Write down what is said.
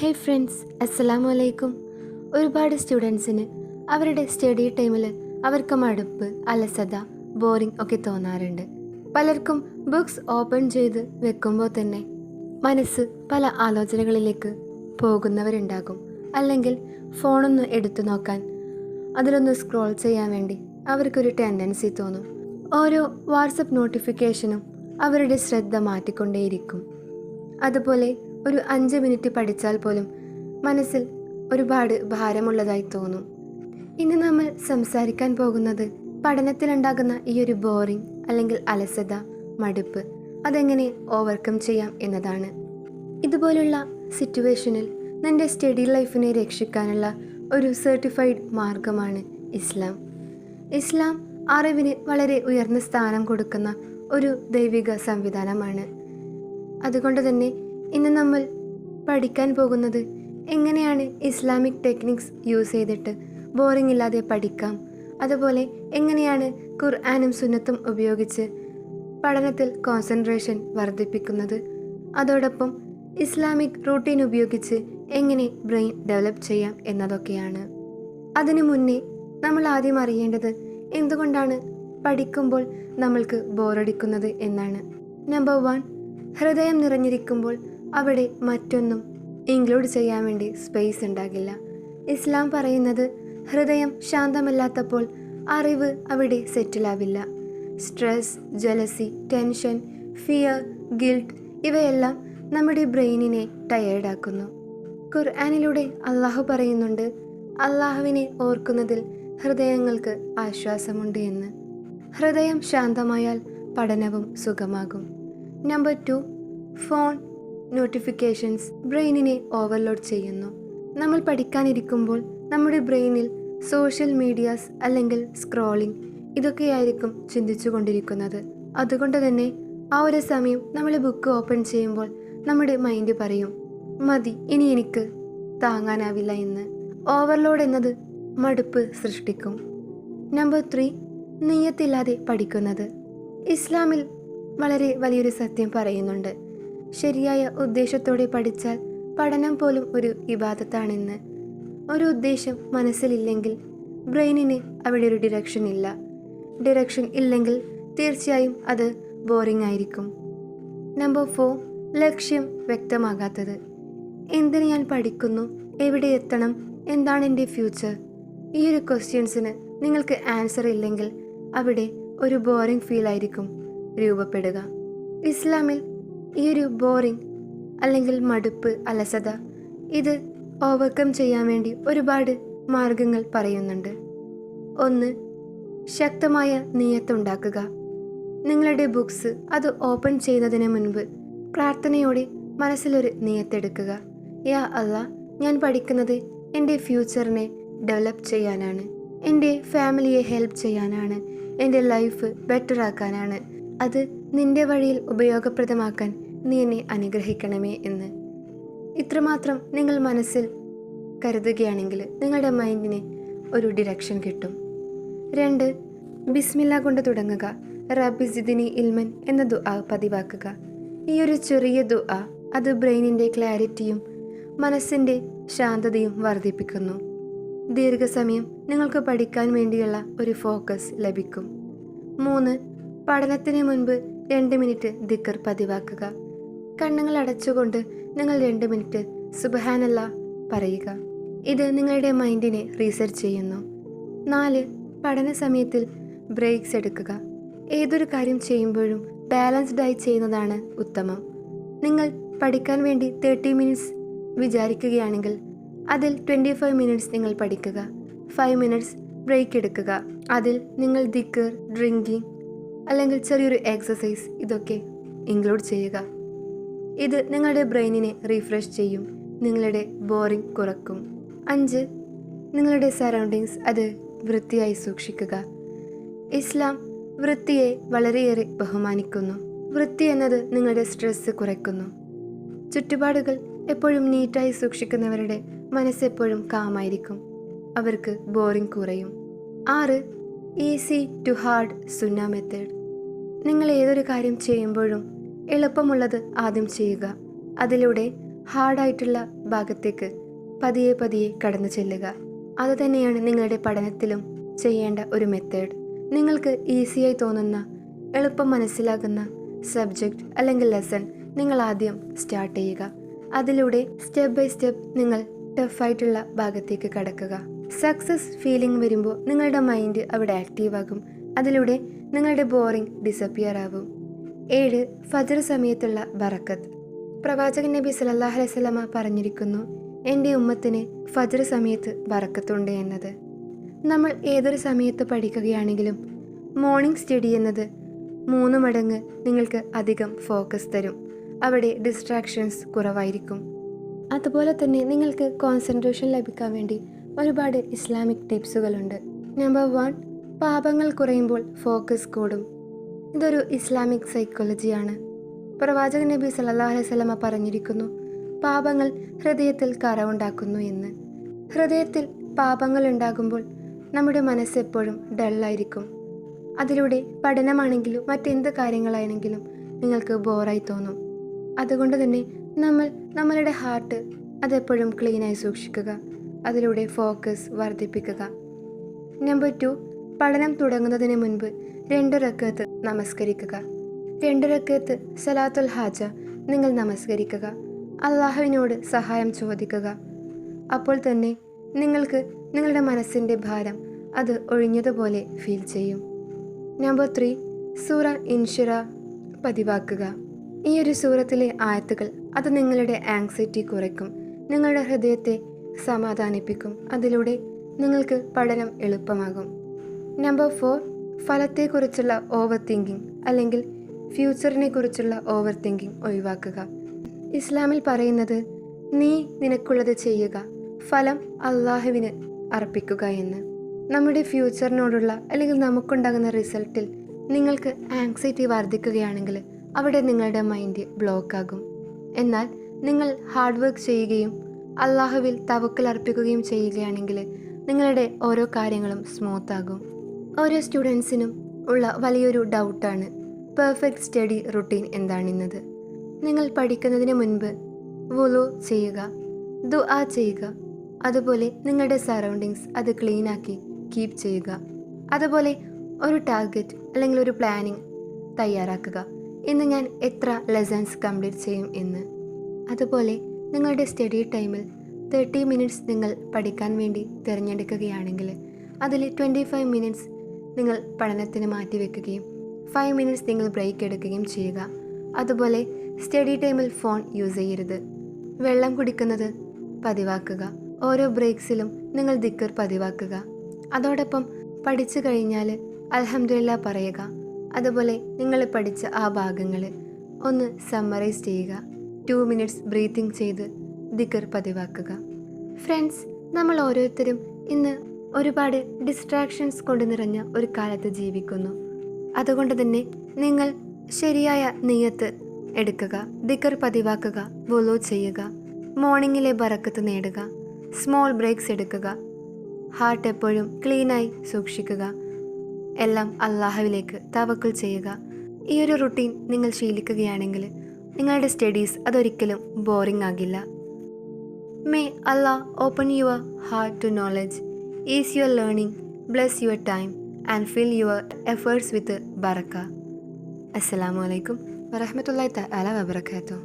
ഹേ friends, അസ്സലാമു അലൈക്കും. ഒരുപാട് സ്റ്റുഡൻസിന് അവരുടെ സ്റ്റഡി ടൈമിൽ അവർക്ക് മടുപ്പ്, അലസത, ബോറിംഗ് ഒക്കെ തോന്നാറുണ്ട്. പലർക്കും ബുക്സ് ഓപ്പൺ ചെയ്ത് വെക്കുമ്പോൾ തന്നെ മനസ്സ് പല ആലോചനകളിലേക്ക് പോകുന്നവരുണ്ടാകും. അല്ലെങ്കിൽ ഫോണൊന്ന് എടുത്തു നോക്കാൻ, അതിലൊന്ന് സ്ക്രോൾ ചെയ്യാൻ വേണ്ടി അവർക്കൊരു ടെൻഡൻസി തോന്നും. ഓരോ വാട്സപ്പ് നോട്ടിഫിക്കേഷനും അവരുടെ ശ്രദ്ധ മാറ്റിക്കൊണ്ടേയിരിക്കും. അതുപോലെ ഒരു 5 മിനിറ്റ് പഠിച്ചാൽ പോലും മനസ്സിൽ ഒരുപാട് ഭാരമുള്ളതായി തോന്നും. ഇന്ന് നമ്മൾ സംസാരിക്കാൻ പോകുന്നത് പഠനത്തിലുണ്ടാകുന്ന ഈ ഒരു ബോറിംഗ് അല്ലെങ്കിൽ അലസത, മടുപ്പ് അതെങ്ങനെ ഓവർകം ചെയ്യാം എന്നതാണ്. ഇതുപോലുള്ള സിറ്റുവേഷനിൽ നിന്റെ സ്റ്റഡി ലൈഫിനെ രക്ഷിക്കാനുള്ള ഒരു സർട്ടിഫൈഡ് മാർഗമാണ് ഇസ്ലാം. ഇസ്ലാം അറിവിന് വളരെ ഉയർന്ന സ്ഥാനം കൊടുക്കുന്ന ഒരു ദൈവിക സംവിധാനമാണ്. അതുകൊണ്ട് തന്നെ ഇന്ന് നമ്മൾ പഠിക്കാൻ പോകുന്നത് എങ്ങനെയാണ് ഇസ്ലാമിക് ടെക്നിക്സ് യൂസ് ചെയ്തിട്ട് ബോറിംഗ് ഇല്ലാതെ പഠിക്കാം, അതുപോലെ എങ്ങനെയാണ് ഖുർആനും സുന്നത്തും ഉപയോഗിച്ച് പഠനത്തിൽ കോൺസെൻട്രേഷൻ വർദ്ധിപ്പിക്കുന്നത്, അതോടൊപ്പം ഇസ്ലാമിക് റൂട്ടീൻ ഉപയോഗിച്ച് എങ്ങനെ ബ്രെയിൻ ഡെവലപ്പ് ചെയ്യാം എന്നതൊക്കെയാണ്. അതിനു മുന്നേ നമ്മൾ ആദ്യം അറിയേണ്ടത് എന്തുകൊണ്ടാണ് പഠിക്കുമ്പോൾ നമ്മൾക്ക് ബോറടിക്കുന്നത് എന്നാണ്. നമ്പർ 1, ഹൃദയം നിറഞ്ഞിരിക്കുമ്പോൾ അവിടെ മറ്റൊന്നും ഇൻക്ലൂഡ് ചെയ്യാൻ വേണ്ടി സ്പേസ് ഉണ്ടാകില്ല. ഇസ്ലാം പറയുന്നത് ഹൃദയം ശാന്തമല്ലാത്തപ്പോൾ അറിവ് അവിടെ സെറ്റിലാവില്ല. Stress, jealousy, tension, fear, guilt ഇവയെല്ലാം നമ്മുടെ ബ്രെയിനിനെ ടയേർഡാക്കുന്നു. ഖുർആനിലൂടെ അള്ളാഹു പറയുന്നുണ്ട്, അള്ളാഹുവിനെ ഓർക്കുന്നതിൽ ഹൃദയങ്ങൾക്ക് ആശ്വാസമുണ്ട് എന്ന്. ഹൃദയം ശാന്തമായാൽ പഠനവും സുഖമാകും. നമ്പർ 2, ഫോൺ നോട്ടിഫിക്കേഷൻസ് ബ്രെയിനിനെ ഓവർലോഡ് ചെയ്യുന്നു. നമ്മൾ പഠിക്കാനിരിക്കുമ്പോൾ നമ്മുടെ ബ്രെയിനിൽ സോഷ്യൽ മീഡിയാസ് അല്ലെങ്കിൽ സ്ക്രോളിംഗ് ഇതൊക്കെയായിരിക്കും ചിന്തിച്ചു കൊണ്ടിരിക്കുന്നത്. അതുകൊണ്ട് തന്നെ ആ ഒരു സമയം നമ്മൾ ബുക്ക് ഓപ്പൺ ചെയ്യുമ്പോൾ നമ്മുടെ മൈൻഡ് പറയും, മതി, ഇനി എനിക്ക് താങ്ങാനാവില്ല എന്ന്. ഓവർലോഡ് എന്നത് മടുപ്പ് സൃഷ്ടിക്കും. നമ്പർ 3, നിയ്യത്തില്ലാതെ പഠിക്കുന്നത്. ഇസ്ലാമിൽ വളരെ വലിയൊരു സത്യം പറയുന്നുണ്ട്, ശരിയായ ഉദ്ദേശത്തോടെ പഠിച്ചാൽ പഠനം പോലും ഒരു ഇബാദത്താണെന്ന്. ഒരു ഉദ്ദേശം മനസ്സിലില്ലെങ്കിൽ ബ്രെയിനിന് അവിടെ ഒരു ഡിറക്ഷൻ ഇല്ല. ഡിറക്ഷൻ ഇല്ലെങ്കിൽ തീർച്ചയായും അത് ബോറിംഗ് ആയിരിക്കും. നമ്പർ 4, ലക്ഷ്യം വ്യക്തമാകാത്തത്. എന്തിന് ഞാൻ പഠിക്കുന്നു, എവിടെ എത്തണം, എന്താണ് എൻ്റെ ഫ്യൂച്ചർ, ഈ ഒരു ക്വസ്റ്റ്യൻസിന് നിങ്ങൾക്ക് ആൻസർ ഇല്ലെങ്കിൽ അവിടെ ഒരു ബോറിംഗ് ഫീൽ ആയിരിക്കും രൂപപ്പെടുക. ഇസ്ലാമിൽ ഈ ഒരു ബോറിംഗ് അല്ലെങ്കിൽ മടുപ്പ്, അലസത ഇത് ഓവർകം ചെയ്യാൻ വേണ്ടി ഒരുപാട് മാർഗങ്ങൾ പറയുന്നുണ്ട്. 1, ശക്തമായ നിയ്യത്തുണ്ടാക്കുക. നിങ്ങളുടെ ബുക്സ് അത് ഓപ്പൺ ചെയ്യുന്നതിന് മുൻപ് പ്രാർത്ഥനയോടെ മനസ്സിലൊരു നിയ്യത്തെടുക്കുക. യാ അല്ലാ, ഞാൻ പഠിക്കുന്നത് എൻ്റെ ഫ്യൂച്ചറിനെ ഡെവലപ്പ് ചെയ്യാനാണ്, എൻ്റെ ഫാമിലിയെ ഹെൽപ്പ് ചെയ്യാനാണ്, എൻ്റെ ലൈഫ് ബെറ്റർ ആക്കാനാണ്. അത് നിന്റെ വഴിയിൽ ഉപയോഗപ്രദമാക്കാൻ നീ എന്നെ അനുഗ്രഹിക്കണമേ എന്ന്. ഇത്രമാത്രം നിങ്ങൾ മനസ്സിൽ കരുതുകയാണെങ്കിൽ നിങ്ങളുടെ മൈൻഡിന് ഒരു ഡിറക്ഷൻ കിട്ടും. 2, ബിസ്മില്ല കൊണ്ട് തുടങ്ങുക. റബ്ബി സിദ്നി ഇൽമൻ എന്ന ദുആ പതിവാക്കുക. ഈ ഒരു ചെറിയ ദുആ അത് ബ്രെയിനിൻ്റെ ക്ലാരിറ്റിയും മനസ്സിൻ്റെ ശാന്തതയും വർദ്ധിപ്പിക്കുന്നു. ദീർഘസമയം നിങ്ങൾക്ക് പഠിക്കാൻ വേണ്ടിയുള്ള ഒരു ഫോക്കസ് ലഭിക്കും. 3, പഠനത്തിന് മുൻപ് 2 മിനിറ്റ് ദിക്ർ പതിവാക്കുക. കണ്ണുകൾ അടച്ചുകൊണ്ട് നിങ്ങൾ 2 മിനിറ്റ് സുബ്ഹാനല്ലാ പറയുക. ഇത് നിങ്ങളുടെ മൈൻഡിനെ റീസെറ്റ് ചെയ്യുന്നു. 4, പഠന സമയത്തിൽ ബ്രേക്സ് എടുക്കുക. ഏതൊരു കാര്യം ചെയ്യുമ്പോഴും ബാലൻസ്ഡ് ആയി ചെയ്യുന്നതാണ് ഉത്തമം. നിങ്ങൾ പഠിക്കാൻ വേണ്ടി 30 മിനിറ്റ്സ് വിചാരിക്കുകയാണെങ്കിൽ അതിൽ 25 മിനിറ്റ്സ് നിങ്ങൾ പഠിക്കുക, 5 മിനിറ്റ്സ് ബ്രേക്ക് എടുക്കുക. അതിൽ നിങ്ങൾ ദിക്ർ, ഡ്രിങ്കിങ് അല്ലെങ്കിൽ ചെറിയൊരു എക്സസൈസ് ഇതൊക്കെ ഇൻക്ലൂഡ് ചെയ്യുക. ഇത് നിങ്ങളുടെ ബ്രെയിനിനെ റീഫ്രഷ് ചെയ്യും, നിങ്ങളുടെ ബോറിംഗ് കുറക്കും. 5, നിങ്ങളുടെ സറൗണ്ടിങ്സ് അത് വൃത്തിയായി സൂക്ഷിക്കുക. ഇസ്ലാം വൃത്തിയെ വളരെയേറെ ബഹുമാനിക്കുന്നു. വൃത്തി എന്നത് നിങ്ങളുടെ സ്ട്രെസ് കുറയ്ക്കുന്നു. ചുറ്റുപാടുകൾ എപ്പോഴും നീറ്റായി സൂക്ഷിക്കുന്നവരുടെ മനസ്സെപ്പോഴും കാമായിരിക്കും, അവർക്ക് ബോറിംഗ് കുറയും. 6, ഈസി ടു ഹാർഡ് സുന്ന മെത്തേഡ്. നിങ്ങൾ ഏതൊരു കാര്യം ചെയ്യുമ്പോഴും എളുപ്പമുള്ളത് ആദ്യം ചെയ്യുക. അതിലൂടെ ഹാർഡായിട്ടുള്ള ഭാഗത്തേക്ക് പതിയെ പതിയെ കടന്നു ചെല്ലുക. അതുതന്നെയാണ് നിങ്ങളുടെ പഠനത്തിലും ചെയ്യേണ്ട ഒരു മെത്തേഡ്. നിങ്ങൾക്ക് ഈസിയായി തോന്നുന്ന, എളുപ്പം മനസ്സിലാകുന്ന സബ്ജക്റ്റ് അല്ലെങ്കിൽ ലെസൺ നിങ്ങൾ ആദ്യം സ്റ്റാർട്ട് ചെയ്യുക. അതിലൂടെ സ്റ്റെപ്പ് ബൈ സ്റ്റെപ്പ് നിങ്ങൾ ടഫായിട്ടുള്ള ഭാഗത്തേക്ക് കടക്കുക. സക്സസ് ഫീലിംഗ് വരുമ്പോൾ നിങ്ങളുടെ മൈൻഡ് അവിടെ ആക്റ്റീവാകും. അതിലൂടെ നിങ്ങളുടെ ബോറിംഗ് ഡിസപ്പിയർ ആവും. 7. ഫജ്ർ സമയത്തുള്ള ബറക്കത്ത്. പ്രവാചകൻ നബി സല്ലല്ലാഹു അലൈഹി വസല്ലമ പറഞ്ഞിരിക്കുന്നു, എൻ്റെ ഉമ്മത്തിന് ഫജ്ർ സമയത്ത് ബറക്കത്തുണ്ട് എന്നത്. നമ്മൾ ഏതൊരു സമയത്ത് പഠിക്കുകയാണെങ്കിലും മോർണിംഗ് സ്റ്റഡി എന്നത് 3 മടങ്ങ് നിങ്ങൾക്ക് അധികം ഫോക്കസ് തരും. അവിടെ ഡിസ്ട്രാക്ഷൻസ് കുറവായിരിക്കും. അതുപോലെ തന്നെ നിങ്ങൾക്ക് കോൺസെൻട്രേഷൻ ലഭിക്കാൻ വേണ്ടി ഒരുപാട് ഇസ്ലാമിക് ടിപ്സുകളുണ്ട്. നമ്പർ 1, പാപങ്ങൾ കുറയുമ്പോൾ ഫോക്കസ് കൂടും. ഇതൊരു ഇസ്ലാമിക് സൈക്കോളജിയാണ്. പ്രവാചകൻ നബി സല്ലല്ലാഹു അലൈഹി വസല്ലമ പറഞ്ഞിരിക്കുന്നു, പാപങ്ങൾ ഹൃദയത്തിൽ കറവുണ്ടാക്കുന്നു എന്ന്. ഹൃദയത്തിൽ പാപങ്ങൾ ഉണ്ടാകുമ്പോൾ നമ്മുടെ മനസ്സെപ്പോഴും ഡള്ളായിരിക്കും. അതിലൂടെ പഠനമാണെങ്കിലും മറ്റെന്ത് കാര്യങ്ങളാണെങ്കിലും നിങ്ങൾക്ക് ബോറായി തോന്നും. അതുകൊണ്ട് തന്നെ നമ്മളുടെ ഹാർട്ട് അതെപ്പോഴും ക്ലീനായി സൂക്ഷിക്കുക. അതിലൂടെ ഫോക്കസ് വർദ്ധിപ്പിക്കുക. നമ്പർ 2, പഠനം തുടങ്ങുന്നതിന് മുൻപ് 2 റക്അത്ത് നമസ്കരിക്കുക. 2 റക്അത്ത് സലാത്തുൽ ഹാജ നിങ്ങൾ നമസ്കരിക്കുക. അള്ളാഹുവിനോട് സഹായം ചോദിക്കുക. അപ്പോൾ തന്നെ നിങ്ങൾക്ക് നിങ്ങളുടെ മനസ്സിൻ്റെ ഭാരം അത് ഒഴിഞ്ഞതുപോലെ ഫീൽ ചെയ്യും. നമ്പർ 3, സൂറ ഇൻഷിറ പതിവാക്കുക. ഈ ഒരു സൂറത്തിലെ ആയത്തുകൾ അത് നിങ്ങളുടെ ആങ്സൈറ്റി കുറയ്ക്കും, നിങ്ങളുടെ ഹൃദയത്തെ സമാധാനിപ്പിക്കും. അതിലൂടെ നിങ്ങൾക്ക് പഠനം എളുപ്പമാകും. നമ്പർ 4, ഫലത്തെക്കുറിച്ചുള്ള ഓവർ തിങ്കിങ് അല്ലെങ്കിൽ ഫ്യൂച്ചറിനെ കുറിച്ചുള്ള ഓവർ തിങ്കിങ് ഒഴിവാക്കുക. ഇസ്ലാമിൽ പറയുന്നത് നീ നിനക്കുള്ളത് ചെയ്യുക, ഫലം അള്ളാഹുവിന് അർപ്പിക്കുക എന്ന്. നമ്മുടെ ഫ്യൂച്ചറിനോടുള്ള അല്ലെങ്കിൽ നമുക്കുണ്ടാകുന്ന റിസൾട്ടിൽ നിങ്ങൾക്ക് ആങ്സൈറ്റി വർദ്ധിക്കുകയാണെങ്കിൽ അവിടെ നിങ്ങളുടെ മൈൻഡ് ബ്ലോക്കാകും. എന്നാൽ നിങ്ങൾ ഹാർഡ് വർക്ക് ചെയ്യുകയും അള്ളാഹുവിൽ തവക്കൽ അർപ്പിക്കുകയും ചെയ്യുകയാണെങ്കിൽ നിങ്ങളുടെ ഓരോ കാര്യങ്ങളും സ്മൂത്താകും. ഓരോ സ്റ്റുഡൻസിനും ഉള്ള വലിയൊരു ഡൗട്ടാണ് പെർഫെക്റ്റ് സ്റ്റഡി റുട്ടീൻ എന്താണെന്നത്. നിങ്ങൾ പഠിക്കുന്നതിന് മുൻപ് വുളു ചെയ്യുക, ദുആ ചെയ്യുക. അതുപോലെ നിങ്ങളുടെ സറൗണ്ടിങ്സ് അത് ക്ലീനാക്കി കീപ്പ് ചെയ്യുക. അതുപോലെ ഒരു ടാർഗറ്റ് അല്ലെങ്കിൽ ഒരു പ്ലാനിങ് തയ്യാറാക്കുക. ഇന്ന് ഞാൻ എത്ര ലെസൺസ് കംപ്ലീറ്റ് ചെയ്യും എന്ന്. അതുപോലെ നിങ്ങളുടെ സ്റ്റഡി ടൈമിൽ 30 മിനിറ്റ്സ് നിങ്ങൾ പഠിക്കാൻ വേണ്ടി തിരഞ്ഞെടുക്കുകയാണെങ്കിൽ അതിൽ 25 മിനിറ്റ്സ് നിങ്ങൾ പഠനത്തിന് മാറ്റിവെക്കുകയും 5 മിനിറ്റ്സ് നിങ്ങൾ ബ്രേക്ക് എടുക്കുകയും ചെയ്യുക. അതുപോലെ സ്റ്റഡി ടൈമിൽ ഫോൺ യൂസ് ചെയ്യരുത്. വെള്ളം കുടിക്കുന്നത് പതിവാക്കുക. ഓരോ ബ്രേക്സിലും നിങ്ങൾ ദിക്ർ പതിവാക്കുക. അതോടൊപ്പം പഠിച്ചു കഴിഞ്ഞാൽ അൽഹംദുലില്ലാ പറയുക. അതുപോലെ നിങ്ങൾ പഠിച്ച ആ ഭാഗങ്ങൾ ഒന്ന് സമ്മറൈസ് ചെയ്യുക. 2 മിനിറ്റ്സ് ബ്രീത്തിങ് ചെയ്ത് ദിക്ർ പതിവാക്കുക. ഫ്രണ്ട്സ്, നമ്മൾ ഓരോരുത്തരും ഇന്ന് ഒരുപാട് ഡിസ്ട്രാക്ഷൻസ് കൊണ്ട് നിറഞ്ഞ ഒരു കാലത്ത് ജീവിക്കുന്നു. അതുകൊണ്ട് തന്നെ നിങ്ങൾ ശരിയായ നിയത്ത് എടുക്കുക, ദിക്ർ പതിവാക്കുക, വുളു ചെയ്യുക, മോർണിംഗിലെ ബറക്കത്ത് നേടുക, സ്മോൾ ബ്രേക്സ് എടുക്കുക, ഹാർട്ട് എപ്പോഴും ക്ലീനായി സൂക്ഷിക്കുക, എല്ലാം അള്ളാഹുവിലേക്ക് തവക്കുൽ ചെയ്യുക. ഈ ഒരു റുട്ടീൻ നിങ്ങൾ ശീലിക്കുകയാണെങ്കിൽ നിങ്ങളുടെ സ്റ്റഡീസ് അതൊരിക്കലും ബോറിംഗ് ആകില്ല. May Allah open your heart to knowledge, ease your learning, bless your time and fill your efforts with ബറക്ക. അസ്സലാമു അലൈക്കും വറഹ്മത്തുള്ളാഹി തആല വബറകാതുഹു.